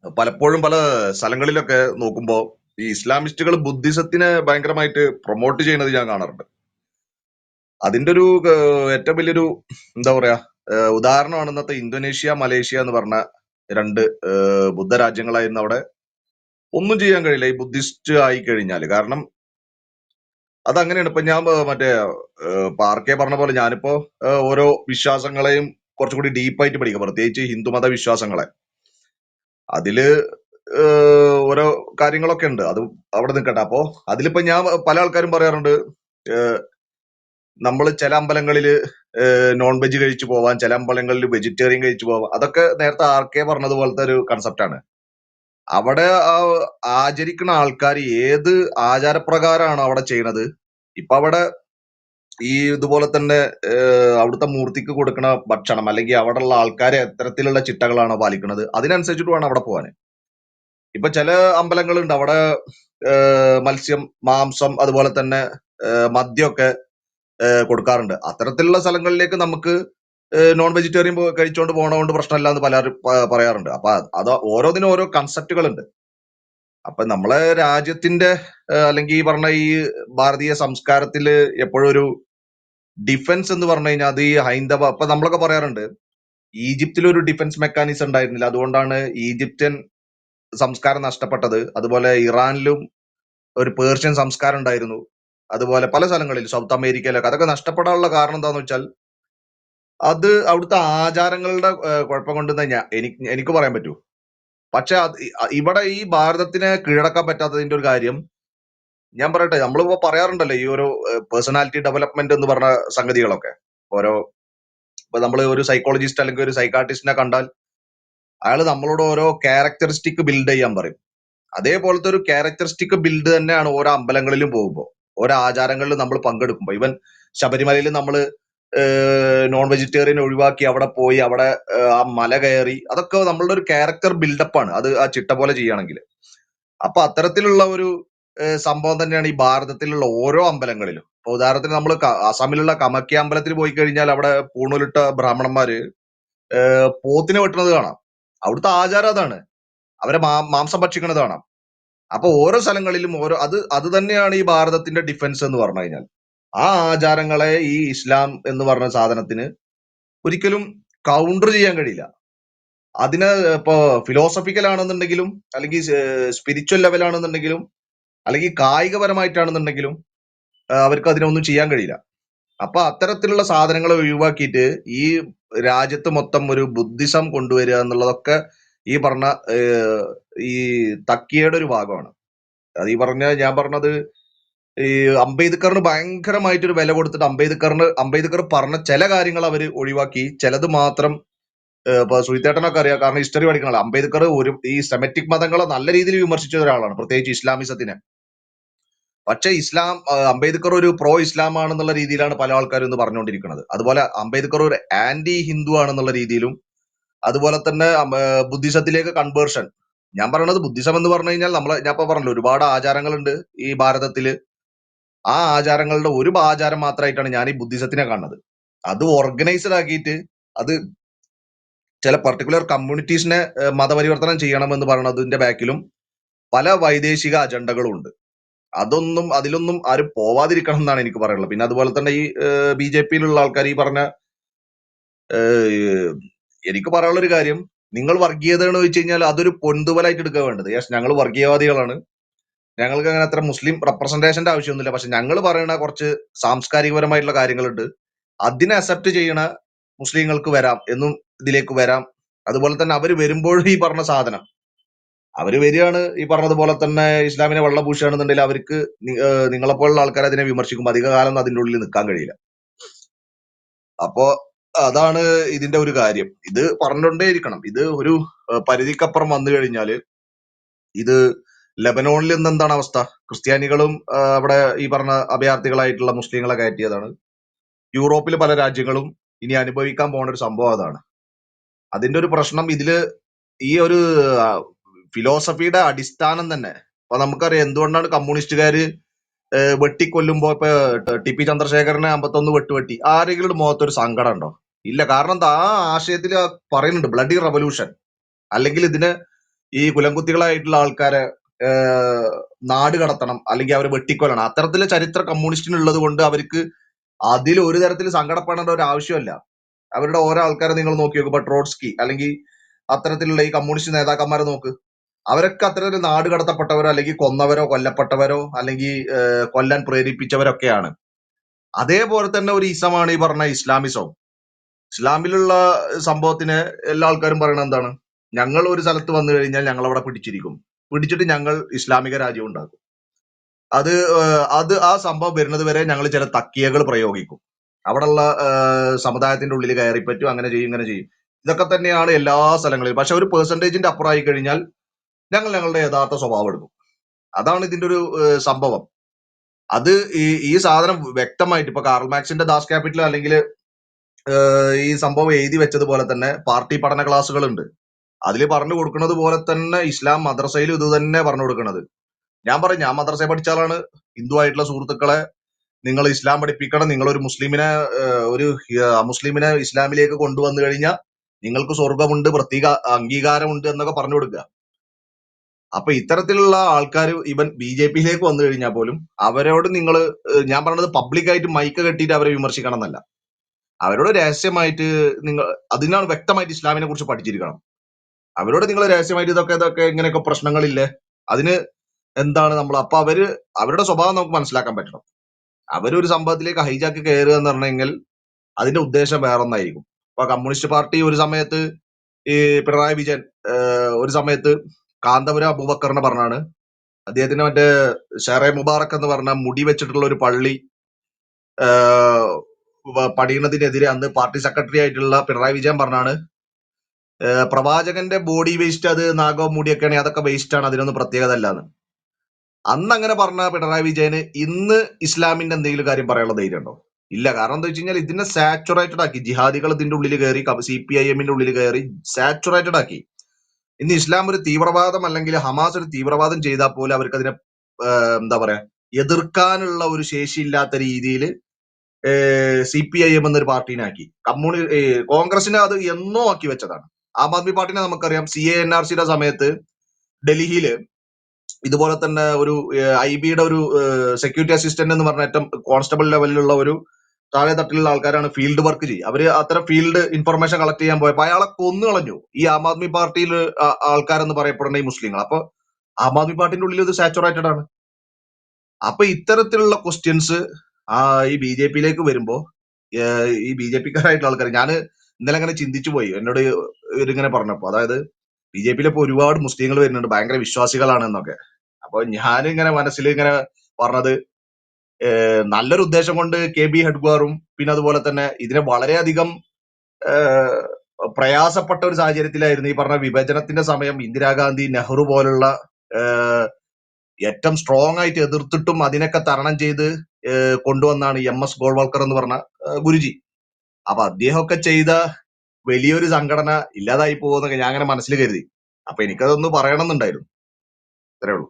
പലപ്പോഴും പല സ്ഥലങ്ങളിലൊക്കെ നോക്കുമ്പോ ഈ ഇസ്ലാമിസ്റ്റുകൾ ബുദ്ധിസത്തിനെ ഭയങ്കരമായിട്ട് പ്രൊമോട്ട് ചെയ്യുന്നത് ഞാൻ കാണാറുണ്ട്. അതിന്റെ ഒരു ഏറ്റവും വലിയൊരു എന്താ പറയാ ഉദാഹരണമാണ് ഇന്നത്തെ ഇന്തോനേഷ്യ, മലേഷ്യ എന്ന് പറഞ്ഞ രണ്ട് ബുദ്ധ രാജ്യങ്ങളായിരുന്നു. അവിടെ ഒന്നും ചെയ്യാൻ കഴിയില്ല ഈ ബുദ്ധിസ്റ്റ് ആയി കഴിഞ്ഞാല്. കാരണം അതങ്ങനെയാണ്. ഇപ്പൊ ഞാൻ മറ്റേ പാർക്കെ പറഞ്ഞ പോലെ ഞാനിപ്പോ ഓരോ വിശ്വാസങ്ങളെയും കുറച്ചുകൂടി ഡീപ്പായിട്ട് പഠിക്കുക, പ്രത്യേകിച്ച് ഹിന്ദുമത വിശ്വാസങ്ങളെ. അതില് ഓരോ കാര്യങ്ങളൊക്കെ ഉണ്ട്. അത് അവിടെ നിൽക്കട്ടെ. അപ്പോ അതിലിപ്പോ ഞാൻ പല ആൾക്കാരും പറയാറുണ്ട്, നമ്മൾ ചില അമ്പലങ്ങളിൽ നോൺ വെജ് കഴിച്ചു പോവാൻ, ചില അമ്പലങ്ങളിൽ വെജിറ്റേറിയൻ കഴിച്ചു പോവാം. അതൊക്കെ നേരത്തെ ആർക്കെ പറഞ്ഞതുപോലത്തെ ഒരു കൺസെപ്റ്റാണ്. അവിടെ ആചരിക്കുന്ന ആൾക്കാർ ഏത് ആചാരപ്രകാരമാണ് അവിടെ ചെയ്യണത്. ഇപ്പൊ അവിടെ ഈ ഇതുപോലെ തന്നെ അവിടുത്തെ മൂർത്തിക്ക് കൊടുക്കുന്ന ഭക്ഷണം അല്ലെങ്കിൽ അവിടെയുള്ള ആൾക്കാരെ എത്തരത്തിലുള്ള ചിട്ടകളാണോ പാലിക്കുന്നത്, അതിനനുസരിച്ചിട്ട് വേണം അവിടെ പോകാൻ. ഇപ്പൊ ചില അമ്പലങ്ങളുണ്ട് അവിടെ മത്സ്യം, മാംസം, അതുപോലെ തന്നെ മദ്യമൊക്കെ കൊടുക്കാറുണ്ട്. അത്തരത്തിലുള്ള സ്ഥലങ്ങളിലേക്ക് നമുക്ക് നോൺ വെജിറ്റേറിയൻ കഴിച്ചുകൊണ്ട് പോകണതുകൊണ്ട് പ്രശ്നമില്ല എന്ന് പലരും പറയാറുണ്ട്. അപ്പൊ അത് ഓരോന്നിനും ഓരോ കൺസെപ്റ്റുകളുണ്ട്. അപ്പൊ നമ്മളെ രാജ്യത്തിന്റെ അല്ലെങ്കിൽ ഈ പറഞ്ഞ ഈ ഭാരതീയ സംസ്കാരത്തില് എപ്പോഴും ഒരു ഡിഫൻസ് എന്ന് പറഞ്ഞു കഴിഞ്ഞാൽ അത് ഈ ഹൈന്ദവ, അപ്പൊ നമ്മളൊക്കെ പറയാറുണ്ട് ഈജിപ്തിൽ ഒരു ഡിഫൻസ് മെക്കാനിസം ഉണ്ടായിരുന്നില്ല, അതുകൊണ്ടാണ് ഈജിപ്ഷ്യൻ സംസ്കാരം നഷ്ടപ്പെട്ടത്. അതുപോലെ ഇറാനിലും ഒരു പേർഷ്യൻ സംസ്കാരം ഉണ്ടായിരുന്നു. അതുപോലെ പല സ്ഥലങ്ങളിൽ സൗത്ത് അമേരിക്കയിലൊക്കെ അതൊക്കെ നഷ്ടപ്പെടാനുള്ള കാരണം എന്താന്ന് വെച്ചാൽ അത് അവിടുത്തെ ആചാരങ്ങളുടെ കുഴപ്പം കൊണ്ടെന്ന് എനിക്ക് പറയാൻ പറ്റൂ. പക്ഷെ അത് ഇവിടെ ഈ ഭാരതത്തിനെ കീഴടക്കാൻ പറ്റാത്തതിന്റെ ഒരു കാര്യം ഞാൻ പറയട്ടെ. നമ്മളിപ്പോ പറയാറുണ്ടല്ലോ ഈ ഒരു പേഴ്സണാലിറ്റി ഡെവലപ്മെന്റ് എന്ന് പറഞ്ഞ സംഗതികളൊക്കെ. ഓരോ ഇപ്പൊ നമ്മൾ ഒരു സൈക്കോളജിസ്റ്റ് അല്ലെങ്കിൽ ഒരു സൈക്കാട്രിസ്റ്റിനെ കണ്ടാൽ അയാൾ നമ്മളോട് ഓരോ ക്യാരക്ടറിസ്റ്റിക് ബിൽഡ് ചെയ്യാൻ പറയും. അതേപോലത്തെ ഒരു ക്യാരക്ടറിസ്റ്റിക് ബിൽഡ് തന്നെയാണ് ഓരോ അമ്പലങ്ങളിലും പോകുമ്പോൾ, ഓരോ ആചാരങ്ങളിലും നമ്മൾ പങ്കെടുക്കുമ്പോൾ. ഈവൻ ശബരിമലയിൽ നമ്മൾ നോൺ വെജിറ്റേറിയൻ ഒഴിവാക്കി അവിടെ പോയി അവിടെ ആ മല കയറി, അതൊക്കെ നമ്മളുടെ ഒരു ക്യാരക്ടർ ബിൽഡപ്പാണ്. അത് ആ ചിട്ട പോലെ ചെയ്യുകയാണെങ്കിൽ. അപ്പൊ അത്തരത്തിലുള്ള ഒരു സംഭവം തന്നെയാണ് ഈ ഭാരതത്തിലുള്ള ഓരോ അമ്പലങ്ങളിലും. ഇപ്പൊ ഉദാഹരണത്തിന് നമ്മൾ അസാമിലുള്ള കമക്യ അമ്പലത്തിൽ പോയി കഴിഞ്ഞാൽ അവിടെ പൂണൂലിട്ട ബ്രാഹ്മണന്മാര് പോത്തിനെ വെട്ടുന്നത് കാണാം. അവിടുത്തെ ആചാരം അതാണ്. അവരെ മാംസം ഭക്ഷിക്കുന്നത് കാണാം. അപ്പൊ ഓരോ സ്ഥലങ്ങളിലും ഓരോ അത് തന്നെയാണ് ഈ ഭാരതത്തിന്റെ ഡിഫൻസ് എന്ന് പറഞ്ഞു കഴിഞ്ഞാൽ. ആ ആചാരങ്ങളെ ഈ ഇസ്ലാം എന്ന് പറഞ്ഞ സാധനത്തിന് ഒരിക്കലും കൗണ്ടർ ചെയ്യാൻ കഴിയില്ല. അതിന് ഇപ്പോ ഫിലോസഫിക്കൽ ആണെന്നുണ്ടെങ്കിലും അല്ലെങ്കിൽ സ്പിരിച്വൽ ലെവലാണെന്നുണ്ടെങ്കിലും അല്ലെങ്കിൽ കായികപരമായിട്ടാണെന്നുണ്ടെങ്കിലും അവർക്ക് അതിനൊന്നും ചെയ്യാൻ കഴിയില്ല. അപ്പൊ അത്തരത്തിലുള്ള സാധനങ്ങളെ ഒഴിവാക്കിയിട്ട് ഈ രാജ്യത്ത് മൊത്തം ഒരു ബുദ്ധിസം കൊണ്ടുവരിക എന്നുള്ളതൊക്കെ ഈ പറഞ്ഞ ഈ തക്കിയുടെ ഒരു ഭാഗമാണ്. അത് ഈ ഞാൻ പറഞ്ഞത് ഈ അംബേദ്കറിന് ഭയങ്കരമായിട്ടൊരു വില കൊടുത്തിട്ട് അംബേദ്കർ പറഞ്ഞ ചില കാര്യങ്ങൾ അവർ ഒഴിവാക്കി, ചിലത് മാത്രം ഇപ്പൊ സുഹിത്തേട്ടനൊക്കെ അറിയാം, കാരണം ഹിസ്റ്ററി പഠിക്കണല്ലോ. അംബേദ്കർ ഈ സെമറ്റിക് മതങ്ങളെ നല്ല രീതിയിൽ വിമർശിച്ച ഒരാളാണ്, പ്രത്യേകിച്ച് ഇസ്ലാമിസത്തിനെ. പക്ഷെ അംബേദ്കർ ഒരു പ്രോ ഇസ്ലാം ആണെന്നുള്ള രീതിയിലാണ് പല ആൾക്കാരും ഇന്ന് പറഞ്ഞുകൊണ്ടിരിക്കുന്നത്. അതുപോലെ അംബേദ്കർ ഒരു ആന്റി ഹിന്ദു ആണെന്നുള്ള രീതിയിലും, അതുപോലെ തന്നെ ബുദ്ധിസത്തിലേക്ക് കൺവേർഷൻ. ഞാൻ പറയണത് ബുദ്ധിസം എന്ന് പറഞ്ഞു കഴിഞ്ഞാൽ ഞാൻ ഇപ്പൊ പറഞ്ഞല്ലോ ഒരുപാട് ആചാരങ്ങളുണ്ട് ഈ ഭാരതത്തില്. ആ ആചാരങ്ങളുടെ ഒരു ആചാരം മാത്രമായിട്ടാണ് ഞാൻ ഈ ബുദ്ധിസത്തിനെ കാണുന്നത്. അത് ഓർഗനൈസ്ഡ് ആക്കിയിട്ട് അത് ചില പർട്ടിക്കുലർ കമ്മ്യൂണിറ്റീസിനെ മതപരിവർത്തനം ചെയ്യണമെന്ന് പറയുന്നതിന്റെ ബാക്കിലും പല വൈദേശിക അജണ്ടകളും ഉണ്ട്. അതിലൊന്നും ആരും പോവാതിരിക്കണം എന്നാണ് എനിക്ക് പറയാനുള്ളത്. പിന്നെ അതുപോലെ തന്നെ ഈ BJP-യിലുള്ള ആൾക്കാർ ഈ പറഞ്ഞ എനിക്ക് പറയാനുള്ള ഒരു കാര്യം, നിങ്ങൾ വർഗീയത എന്ന് വെച്ച് കഴിഞ്ഞാൽ അതൊരു പൊന്തുവലായിട്ട് എടുക്കുക വേണ്ടത്. യെസ്, ഞങ്ങൾ വർഗീയവാദികളാണ്, ഞങ്ങൾക്ക് അങ്ങനെ അത്ര മുസ്ലിം റെപ്രസെന്റേഷന്റെ ആവശ്യമൊന്നുമില്ല, പക്ഷെ ഞങ്ങൾ പറയുന്ന കുറച്ച് സാംസ്കാരികപരമായിട്ടുള്ള കാര്യങ്ങളുണ്ട്, അതിനെ അക്സെപ്റ്റ് ചെയ്യണ മുസ്ലിങ്ങൾക്ക് വരാം എന്നും ഇതിലേക്ക് വരാം. അതുപോലെ തന്നെ അവർ വരുമ്പോഴും ഈ പറഞ്ഞ സാധനം അവര് വരികയാണ്, ഈ പറഞ്ഞതുപോലെ തന്നെ ഇസ്ലാമിനെ വെള്ളപൂശുകയാണെന്നുണ്ടെങ്കിൽ അവർക്ക് നിങ്ങളെപ്പോലുള്ള ആൾക്കാർ അതിനെ വിമർശിക്കും. അധിക കാലം അതിന്റെ ഉള്ളിൽ നിൽക്കാൻ കഴിയില്ല. അപ്പോ അതാണ് ഇതിന്റെ ഒരു കാര്യം. ഇത് പറഞ്ഞുകൊണ്ടേ ഇരിക്കണം. ഇത് ഒരു പരിധിക്കപ്പുറം വന്നു കഴിഞ്ഞാല് ഇത് ലെബനോണിൽ ഇന്ന് എന്താണ് അവസ്ഥ? ക്രിസ്ത്യാനികളും അവിടെ ഈ പറഞ്ഞ അഭയാർത്ഥികളായിട്ടുള്ള മുസ്ലിങ്ങളെ കയറ്റിയതാണ്. യൂറോപ്പിൽ പല രാജ്യങ്ങളും ഇനി അനുഭവിക്കാൻ പോകുന്ന ഒരു സംഭവം അതാണ്. അതിന്റെ ഒരു പ്രശ്നം ഇതില് ഈ ഒരു ഫിലോസഫിയുടെ അടിസ്ഥാനം തന്നെ. അപ്പൊ നമുക്കറിയാം എന്തുകൊണ്ടാണ് കമ്മ്യൂണിസ്റ്റുകാര് വെട്ടിക്കൊല്ലുമ്പോ ഇപ്പൊ TP ചന്ദ്രശേഖരനെ 51 വെട്ടി ആരെങ്കിലും മുഖത്തൊരു സങ്കടം ഉണ്ടോ? ഇല്ല. കാരണം എന്താ, ആ ആശയത്തിൽ പറയുന്നുണ്ട് ബ്ലഡി റവല്യൂഷൻ, അല്ലെങ്കിൽ ഇതിന് ഈ കുലംകുത്തികളായിട്ടുള്ള ആൾക്കാരെ ഏഹ്, നാട് കടത്തണം, അല്ലെങ്കിൽ അവരെ വെട്ടിക്കൊല്ലണം. അത്തരത്തിലെ ചരിത്ര കമ്മ്യൂണിസ്റ്റിനുള്ളത് കൊണ്ട് അവർക്ക് അതിൽ ഒരു തരത്തിൽ സങ്കടപ്പെടേണ്ട ഒരു ആവശ്യമല്ല. അവരുടെ ഓരോ ആൾക്കാരെ നിങ്ങൾ നോക്കി നോക്ക്. ഇപ്പൊ ട്രോട്സ്കി അല്ലെങ്കിൽ അത്തരത്തിലുള്ള ഈ കമ്മ്യൂണിസ്റ്റ് നേതാക്കന്മാരെ നോക്ക്. അവരൊക്കെ അത്തരത്തിൽ നാട് കടത്തപ്പെട്ടവരോ അല്ലെങ്കിൽ കൊന്നവരോ കൊല്ലപ്പെട്ടവരോ അല്ലെങ്കിൽ കൊല്ലാൻ പ്രേരിപ്പിച്ചവരൊക്കെയാണ്. അതേപോലെ തന്നെ ഒരു ഇസമാണ് ഈ പറഞ്ഞ ഇസ്ലാമിസവും. ഇസ്ലാമിലുള്ള സംഭവത്തിന് എല്ലാ ആൾക്കാരും പറയണത് എന്താണ്? ഞങ്ങൾ ഒരു സ്ഥലത്ത് വന്നു കഴിഞ്ഞാൽ ഞങ്ങൾ അവിടെ പിടിച്ചിരിക്കും, പിടിച്ചിട്ട് ഞങ്ങൾ ഇസ്ലാമിക രാജ്യം ഉണ്ടാക്കും. അത് ആ സംഭവം വരുന്നത് വരെ ഞങ്ങൾ ചില തക്കിയകൾ പ്രയോഗിക്കും. അവിടെയുള്ള സമുദായത്തിന്റെ ഉള്ളിൽ കയറി പറ്റും, അങ്ങനെ ചെയ്യും, ഇങ്ങനെ ചെയ്യും. ഇതൊക്കെ തന്നെയാണ് എല്ലാ സ്ഥലങ്ങളിലും. പക്ഷെ ഒരു പെർസെന്റേജിന്റെ അപ്പുറമായി കഴിഞ്ഞാൽ ഞങ്ങൾ ഞങ്ങളുടെ യഥാർത്ഥ സ്വഭാവം എടുക്കും. അതാണ് ഇതിന്റെ ഒരു സംഭവം. അത് ഈ സാധനം വ്യക്തമായിട്ട് ഇപ്പൊ കാർൽ മാർക്സിന്റെ ദാസ് ക്യാപിറ്റൽ അല്ലെങ്കിൽ ഈ സംഭവം എഴുതി വെച്ചതുപോലെ തന്നെ പാർട്ടി പഠന ക്ലാസ്സുകൾ ഉണ്ട്. അതിൽ പറഞ്ഞു കൊടുക്കുന്നത് പോലെ തന്നെ ഇസ്ലാം മദ്രസയിൽ ഇത് തന്നെ പറഞ്ഞു കൊടുക്കുന്നത്. ഞാൻ പറയും, ഞാൻ മദ്രസയിൽ പഠിച്ച ആളാണ്. ഹിന്ദു ആയിട്ടുള്ള സുഹൃത്തുക്കളെ നിങ്ങൾ ഇസ്ലാം പഠിപ്പിക്കണം, നിങ്ങൾ ഒരു മുസ്ലിമിനെ മുസ്ലിമിനെ ഇസ്ലാമിലേക്ക് കൊണ്ടുവന്നു കഴിഞ്ഞാൽ നിങ്ങൾക്ക് സ്വർഗമുണ്ട്, പ്രത്യേക അംഗീകാരമുണ്ട് എന്നൊക്കെ പറഞ്ഞു കൊടുക്കുക. അപ്പൊ ഇത്തരത്തിലുള്ള ആൾക്കാർ ഇവൻ ബി.ജെ.പിയിലേക്ക് വന്നു കഴിഞ്ഞാൽ പോലും അവരോട് നിങ്ങൾ, ഞാൻ പറഞ്ഞത് പബ്ലിക്കായിട്ട് മൈക്ക് കെട്ടിയിട്ട് അവരെ വിമർശിക്കണം എന്നല്ല, അവരോട് രഹസ്യമായിട്ട് നിങ്ങൾ, അതിനാണ് വ്യക്തമായിട്ട് ഇസ്ലാമിനെ കുറിച്ച് പഠിച്ചിരിക്കണം. അവരോട് നിങ്ങൾ രഹസ്യമായിട്ട് ഇതൊക്കെ ഇതൊക്കെ ഇങ്ങനെയൊക്കെ പ്രശ്നങ്ങളില്ലേ, അതിന് എന്താണ് നമ്മൾ, അപ്പൊ അവരുടെ സ്വഭാവം നമുക്ക് മനസ്സിലാക്കാൻ പറ്റണം. അവരൊരു സംഭവത്തിലേക്ക് ഹൈജാക്ക് കയറുക എന്ന് പറഞ്ഞെങ്കിൽ അതിന്റെ ഉദ്ദേശം വേറെ ഒന്നായിരിക്കും. ഇപ്പൊ കമ്മ്യൂണിസ്റ്റ് പാർട്ടി ഒരു സമയത്ത്, ഈ പിണറായി വിജയൻ ഒരു സമയത്ത് കാന്തപുരം അബൂബക്കറിനെ പറഞ്ഞാണ് അദ്ദേഹത്തിന് മറ്റേ ഷെറെ മുബാറക് എന്ന് പറഞ്ഞ മുടി വെച്ചിട്ടുള്ള ഒരു പള്ളി പണിയുന്നതിനെതിരെ അന്ന് പാർട്ടി സെക്രട്ടറി ആയിട്ടുള്ള പിണറായി വിജയൻ പറഞ്ഞാണ് പ്രവാചകന്റെ ബോഡി വേസ്റ്റ്, അത് നാഗവും മുടിയൊക്കെ ആണെങ്കിൽ അതൊക്കെ വേസ്റ്റ് ആണ്, അതിനൊന്നും പ്രത്യേകത അല്ലാന്ന്. അന്ന് അങ്ങനെ പറഞ്ഞ പിണറായി വിജയന് ഇന്ന് ഇസ്ലാമിന്റെ എന്തെങ്കിലും കാര്യം പറയാനുള്ള ധൈര്യം ഉണ്ടോ? ഇല്ല. കാരണം എന്താ വെച്ച് കഴിഞ്ഞാൽ ഇതിനെ സാച്ചുറേറ്റഡ് ആക്കി, ജിഹാദികൾ ഇതിന്റെ ഉള്ളിൽ കയറി, CPIM-ന്റെ ഉള്ളിൽ കയറി സാച്ചുറേറ്റഡ് ആക്കി. ഇന്ന് ഇസ്ലാം ഒരു തീവ്രവാദം അല്ലെങ്കിൽ ഹമാസ് ഒരു തീവ്രവാദം ചെയ്താൽ പോലും അവർക്ക് അതിനെ എന്താ പറയാ എതിർക്കാനുള്ള ഒരു ശേഷിയില്ലാത്ത രീതിയിൽ CPIM എന്നൊരു പാർട്ടീനാക്കി. കോൺഗ്രസിനെ അത് എന്നോ ആക്കി വെച്ചതാണ്. ആം ആദ്മി പാർട്ടിനെ നമുക്കറിയാം, CA-NRC-യുടെ സമയത്ത് ഡൽഹിയില് ഇതുപോലെ തന്നെ ഒരു IB-യുടെ ഒരു സെക്യൂരിറ്റി അസിസ്റ്റന്റ് എന്ന് പറഞ്ഞ ഏറ്റവും കോൺസ്റ്റബിൾ ലെവലിലുള്ള ഒരു താഴെ തട്ടിലുള്ള ആൾക്കാരാണ് ഫീൽഡ് വർക്ക് ചെയ്യുക. അവര് അത്തരം ഫീൽഡ് ഇൻഫർമേഷൻ കളക്ട് ചെയ്യാൻ പോയപ്പോ അയാളെ കൊന്നു കളഞ്ഞു ഈ ആം ആദ്മി പാർട്ടിയിൽ ആൾക്കാരെന്ന് പറയപ്പെടുന്ന ഈ മുസ്ലിങ്ങൾ. അപ്പൊ ആം ആദ്മി പാർട്ടിന്റെ ഉള്ളിൽ ഇത് സാച്ചുറേറ്റഡ് ആണ്. അപ്പൊ ഇത്തരത്തിലുള്ള ക്വസ്റ്റ്യൻസ് ഈ BJP-യിലേക്ക് വരുമ്പോ ഈ BJP-ക്കാരായിട്ടുള്ള ആൾക്കാർ, ഞാൻ ഇന്നലെ അങ്ങനെ ചിന്തിച്ചു പോയി, എന്നോട് ഇവരിങ്ങനെ പറഞ്ഞപ്പോ, അതായത് BJP-യിൽ ഇപ്പൊ ഒരുപാട് മുസ്ലിങ്ങൾ വരുന്നുണ്ട്, ഭയങ്കര വിശ്വാസികളാണ് എന്നൊക്കെ. അപ്പൊ ഞാനിങ്ങനെ മനസ്സിൽ ഇങ്ങനെ പറഞ്ഞത്, നല്ലൊരു ഉദ്ദേശം കൊണ്ട് KB ഹെഡ്ഗുവാറും പിന്നെ അതുപോലെ തന്നെ ഇതിനെ വളരെയധികം പ്രയാസപ്പെട്ട ഒരു സാഹചര്യത്തിലായിരുന്നു ഈ പറഞ്ഞ വിഭജനത്തിന്റെ സമയം ഇന്ദിരാഗാന്ധി, നെഹ്റു പോലുള്ള ഏറ്റവും സ്ട്രോങ് ആയിട്ട് എതിർത്തിട്ടും അതിനൊക്കെ തരണം ചെയ്ത് കൊണ്ടുവന്നാണ് MS ഗോൾവൽക്കർ എന്ന് പറഞ്ഞ ഗുരുജി. അപ്പൊ അദ്ദേഹമൊക്കെ ചെയ്ത വലിയൊരു സംഘടന ഇല്ലാതായി പോകുന്നൊക്കെ ഞാൻ അങ്ങനെ മനസ്സിൽ കരുതി. അപ്പൊ എനിക്കതൊന്ന് പറയണം എന്നുണ്ടായിരുന്നു. ഇത്രേ ഉള്ളൂ.